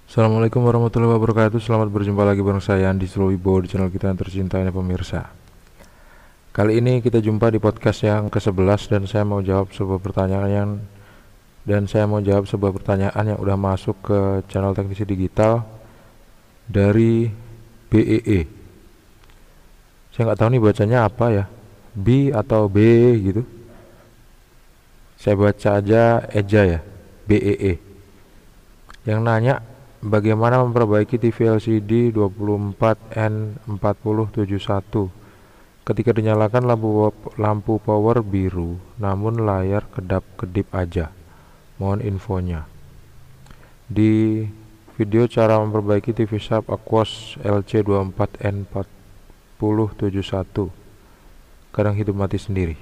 Assalamualaikum warahmatullahi wabarakatuh. Selamat berjumpa lagi bareng saya Andi Wibowo di channel kita yang tercinta ini pemirsa. Kali ini kita jumpa di podcast yang ke-11 dan saya mau jawab sebuah pertanyaan yang udah masuk ke channel Teknisi Digital dari BEE. Saya nggak tahu nih bacanya apa ya, B atau B gitu. Saya baca aja Eja ya, BEE. Yang nanya, bagaimana memperbaiki TV LCD 24N4071 ketika dinyalakan lampu power biru namun layar kedap-kedip aja? Mohon infonya. Di video cara memperbaiki TV Sharp Aquos LC24N4071, kadang hidup mati sendiri.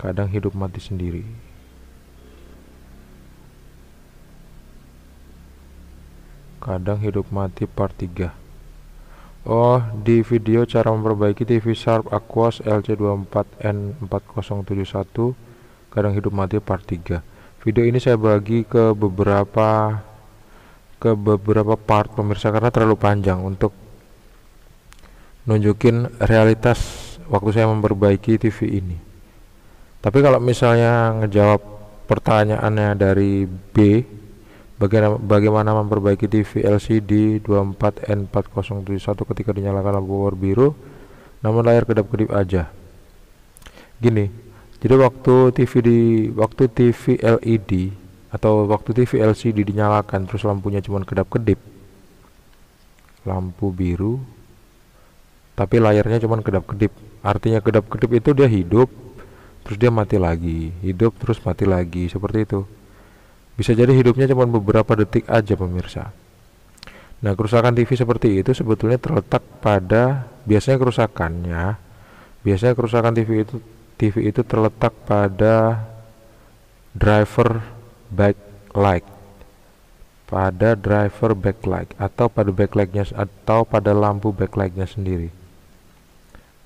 Kadang hidup mati sendiri. Kadang hidup mati part 3. Oh, di video cara memperbaiki TV Sharp Aquos LC24N4071 kadang hidup mati part 3. Video ini saya bagi ke beberapa part pemirsa karena terlalu panjang untuk nunjukin realitas waktu saya memperbaiki TV ini. Tapi kalau misalnya ngejawab pertanyaannya dari B, bagaimana memperbaiki TV LCD 24N4071 ketika dinyalakan lampu power biru namun layar kedap-kedip aja? Gini, jadi waktu TV LED atau waktu TV LCD dinyalakan terus lampunya cuma kedap-kedip, lampu biru tapi layarnya cuma kedap-kedip, artinya kedap-kedip itu dia hidup terus dia mati lagi, hidup terus mati lagi, seperti itu. Bisa jadi hidupnya cuma beberapa detik aja pemirsa. Nah, kerusakan TV seperti itu sebetulnya terletak pada biasanya kerusakan TV itu terletak pada driver backlight. Atau pada backlightnya atau pada lampu backlightnya sendiri.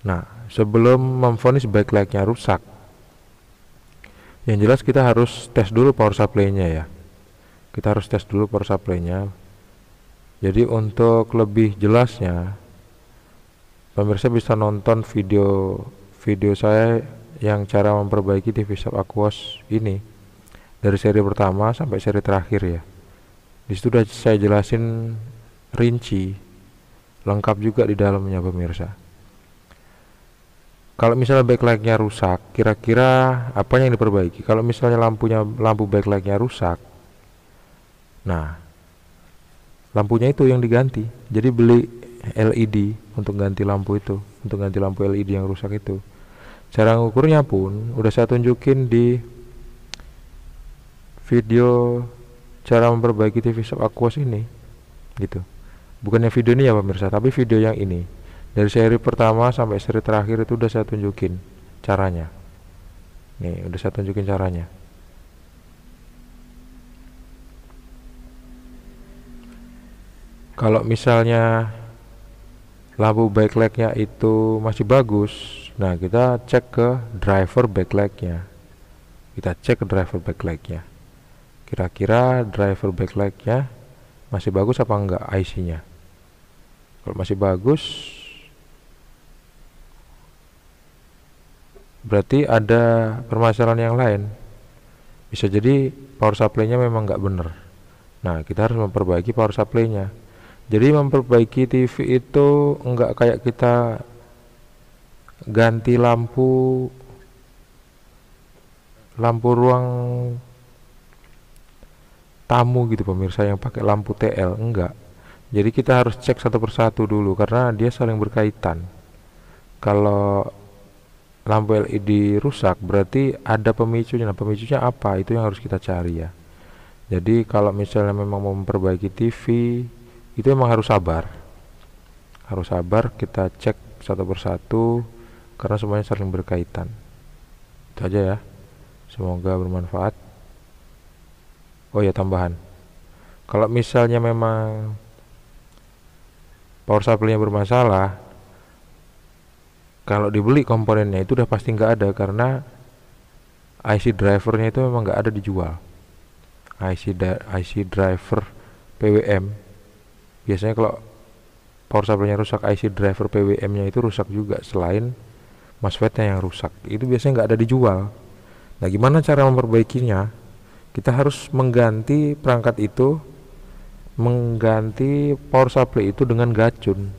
Nah, sebelum memvonis backlightnya rusak, yang jelas kita harus tes dulu power supply-nya ya. Jadi untuk lebih jelasnya, pemirsa bisa nonton video saya yang cara memperbaiki TV Sharp Aquos ini dari seri pertama sampai seri terakhir ya. Di situ sudah saya jelasin rinci, lengkap juga di dalamnya pemirsa. Kalau misalnya backlightnya rusak, kira-kira apa yang diperbaiki? Kalau misalnya lampu backlightnya rusak, nah lampunya itu yang diganti. Jadi beli LED untuk ganti lampu LED yang rusak itu. Cara ngukurnya pun udah saya tunjukin di video cara memperbaiki TV Sharp Aquos ini, gitu. Bukannya video ini ya pemirsa, tapi video yang ini. Dari seri pertama sampai seri terakhir itu udah saya tunjukin caranya. Nih, udah saya tunjukin caranya. Kalau misalnya lampu backlightnya itu masih bagus, nah kita cek ke driver backlightnya. Kira-kira driver backlightnya masih bagus apa enggak IC-nya. Kalau masih bagus, berarti ada permasalahan yang lain. Bisa jadi power supply-nya memang nggak bener. Nah, kita harus memperbaiki power supply-nya. Jadi memperbaiki TV itu nggak kayak kita ganti lampu ruang tamu gitu pemirsa yang pakai lampu TL, enggak. Jadi kita harus cek satu persatu dulu karena dia saling berkaitan. Kalau lampu LED rusak berarti ada pemicunya. Nah, pemicunya apa? Itu yang harus kita cari ya. Jadi kalau misalnya memang mau memperbaiki TV, itu memang harus sabar. Kita cek satu persatu karena semuanya saling berkaitan. Itu aja ya. Semoga bermanfaat. Oh ya, tambahan. Kalau misalnya memang power supply-nya bermasalah, kalau dibeli komponennya itu udah pasti nggak ada karena IC drivernya itu memang nggak ada dijual. IC driver PWM. Biasanya kalau power supply-nya rusak, IC driver PWM-nya itu rusak juga, selain MOSFET-nya yang rusak. Itu biasanya nggak ada dijual. Nah, gimana cara memperbaikinya? Kita harus mengganti perangkat itu, mengganti power supply itu dengan gacun.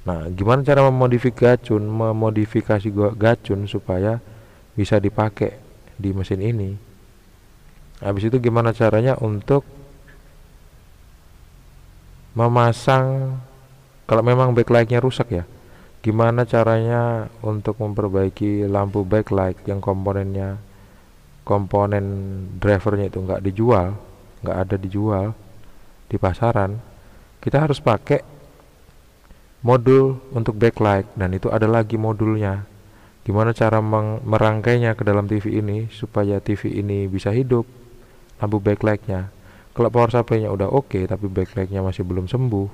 Nah, gimana cara memodifikasi gacun supaya bisa dipakai di mesin ini? Habis itu gimana caranya untuk memasang, kalau memang backlight-nya rusak ya, gimana caranya untuk memperbaiki lampu backlight yang komponen drivernya itu nggak ada dijual di pasaran. Kita harus pakai modul untuk backlight, dan itu ada lagi modulnya. Gimana cara merangkainya ke dalam TV ini supaya TV ini bisa hidup, lampu backlightnya. Kalau power supply-nya udah oke, tapi backlightnya masih belum sembuh,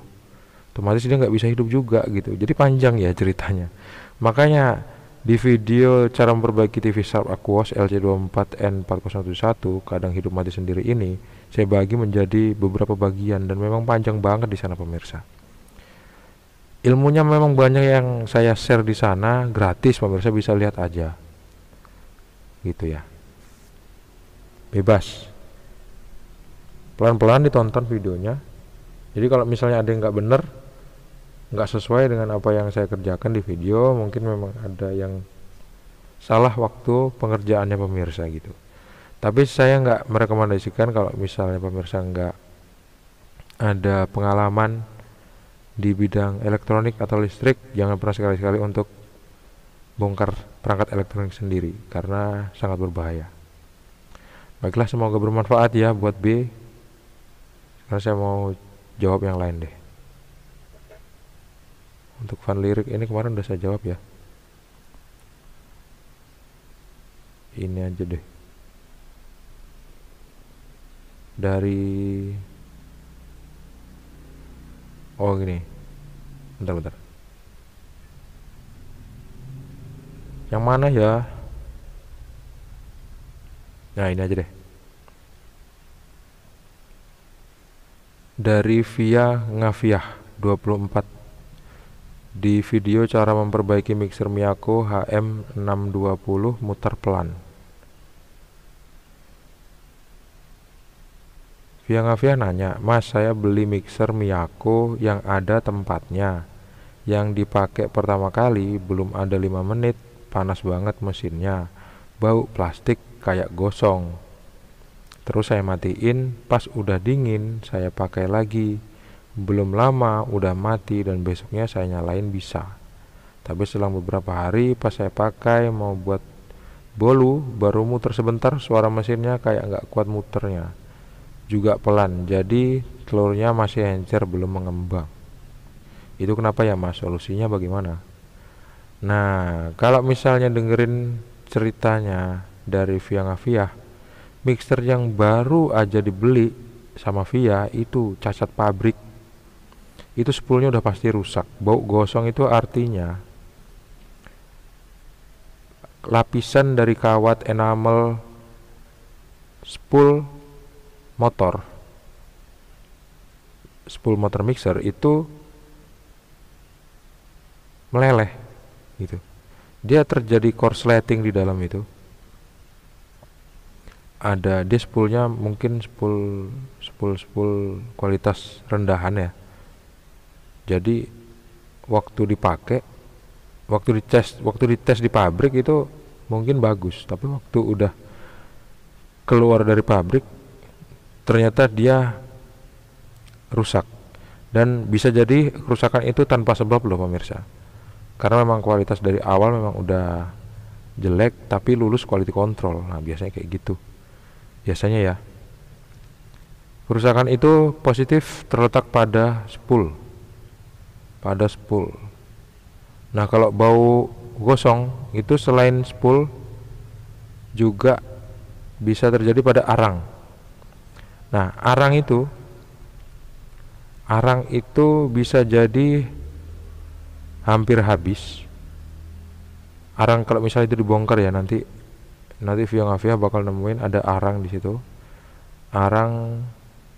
otomatis dia nggak bisa hidup juga gitu. Jadi panjang ya ceritanya. Makanya di video cara memperbaiki TV Sharp Aquos LC24N4011 kadang hidup mati sendiri ini, saya bagi menjadi beberapa bagian, dan memang panjang banget di sana pemirsa. Ilmunya memang banyak yang saya share di sana, gratis, pemirsa bisa lihat aja. Gitu ya. Bebas. Pelan-pelan ditonton videonya. Jadi kalau misalnya ada yang nggak bener, nggak sesuai dengan apa yang saya kerjakan di video, mungkin memang ada yang salah waktu pengerjaannya pemirsa gitu. Tapi saya nggak merekomendasikan kalau misalnya pemirsa nggak ada pengalaman di bidang elektronik atau listrik, jangan pernah sekali-sekali untuk bongkar perangkat elektronik sendiri, karena sangat berbahaya. Baiklah, semoga bermanfaat ya buat B. Sekarang saya mau jawab yang lain deh. Untuk fan lirik ini kemarin udah saya jawab ya. Ini aja deh. Dari gini. Bentar. Yang mana ya? Nah, ini aja deh. Dari Via Ngaviah 24, di video cara memperbaiki mixer Miyako HM620 muter pelan. Via Ngaviah nanya, "Mas, saya beli mixer Miyako yang ada tempatnya. Yang dipakai pertama kali belum ada 5 menit, panas banget mesinnya. Bau plastik kayak gosong. Terus saya matiin, pas udah dingin saya pakai lagi. Belum lama udah mati dan besoknya saya nyalain bisa. Tapi selang beberapa hari pas saya pakai mau buat bolu, baru muter sebentar suara mesinnya kayak nggak kuat muternya. Juga pelan, jadi telurnya masih encer belum mengembang. Itu kenapa ya Mas? Solusinya bagaimana?" Nah, kalau misalnya dengerin ceritanya dari Via Ngaviah, mixer yang baru aja dibeli sama Via itu cacat pabrik. Itu spoolnya udah pasti rusak. Bau gosong itu artinya lapisan dari kawat enamel spool motor mixer itu meleleh gitu. Dia terjadi korsleting di dalam itu. Dia spoolnya mungkin spool kualitas rendahan ya. Jadi waktu dites di pabrik itu mungkin bagus, tapi waktu udah keluar dari pabrik ternyata dia rusak. Dan bisa jadi kerusakan itu tanpa sebab loh pemirsa, karena memang kualitas dari awal memang udah jelek tapi lulus quality control. Nah, biasanya kayak gitu biasanya ya. Kerusakan itu positif terletak pada spool. Nah, kalau bau gosong itu selain spool juga bisa terjadi pada arang. Nah, arang itu bisa jadi hampir habis. Arang kalau misalnya itu dibongkar ya, nanti Via Ngaviah bakal nemuin ada arang di situ. arang,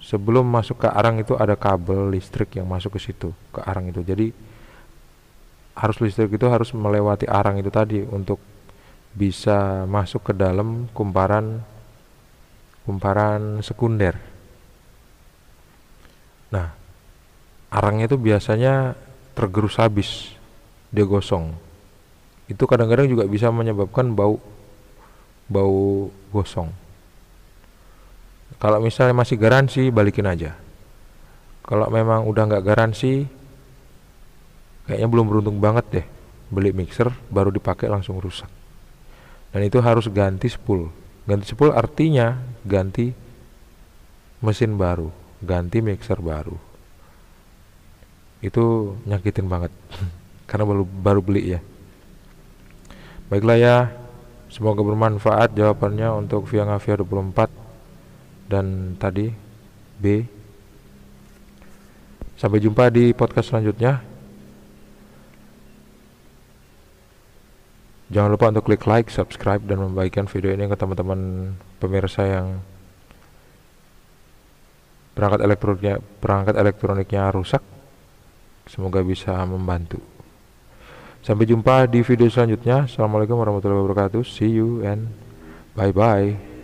sebelum masuk ke arang itu ada kabel listrik yang masuk ke situ, ke arang itu. Jadi arus listrik itu harus melewati arang itu tadi untuk bisa masuk ke dalam kumparan sekunder. Nah, arangnya itu biasanya tergerus habis, dia gosong. Itu kadang-kadang juga bisa menyebabkan bau gosong. Kalau misalnya masih garansi, balikin aja. Kalau memang udah nggak garansi, kayaknya belum beruntung banget deh beli mixer baru dipakai langsung rusak. Dan itu harus ganti spool. Ganti spool artinya ganti mesin baru, ganti mixer baru. Itu nyakitin banget karena baru beli ya. Baiklah ya, semoga bermanfaat jawabannya untuk Via Ngavia 24 dan tadi B. Sampai jumpa di podcast selanjutnya. Jangan lupa untuk klik like, subscribe, dan membagikan video ini ke teman-teman pemirsa yang perangkat elektroniknya rusak. Semoga bisa membantu. Sampai jumpa di video selanjutnya. Assalamualaikum warahmatullahi wabarakatuh. See you and bye-bye.